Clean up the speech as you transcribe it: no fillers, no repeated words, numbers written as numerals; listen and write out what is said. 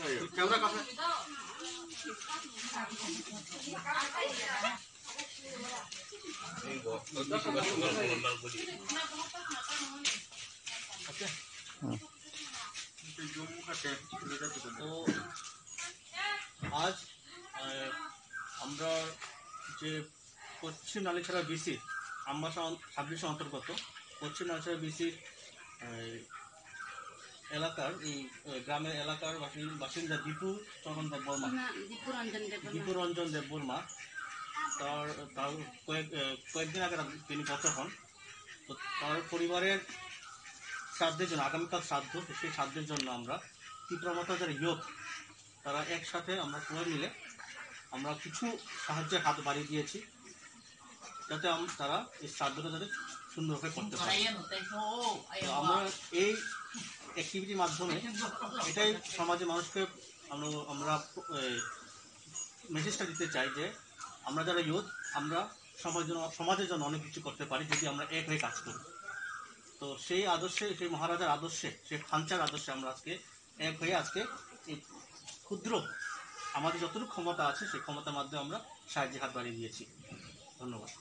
Camera कहाँ तो आज আমরা যে পশ্চিম নালিছড়া বিসি আমবাসা ছাব্বিশ অন্তর্গত পশ্চিম নালিছড়া বিসির এলাকার এই গ্রামের এলাকার বাসিন্দা দীপুরঞ্জন দেববর্মা তার কয়েকদিন আগে তিনি গত হন। তো তার পরিবারের শ্রাদ্ধের জন্য আগামীকাল শ্রাদ্ধ, সেই শ্রাদ্ধের জন্য আমরা তীব্রমাত্রা যারা ইয়ত তারা একসাথে আমরা সবাই মিলে আমরা কিছু সাহায্যের হাত বাড়িয়ে দিয়েছি যাতে তারা এই শ্রাদ্ধটা যাতে সুন্দরভাবে করতে পারে। আমরা এই অ্যাক্টিভিটির মাধ্যমে এটাই সমাজে মানুষকে আমরা মেসেজটা দিতে চাই যে আমরা যারা ইয়ুথ আমরা সমাজের জন্য অনেক কিছু করতে পারি যদি আমরা এক হয়ে কাজ করি। তো সেই আদর্শে, সেই মহারাজার আদর্শে, সেই খাঞ্চার আদর্শে আমরা আজকে এক হয়ে আজকে এই ক্ষুদ্র আমাদের যতটুকু ক্ষমতা আছে সেই ক্ষমতার মাধ্যমে আমরা সাহায্যের হাত বাড়িয়ে দিয়েছি। ধন্যবাদ।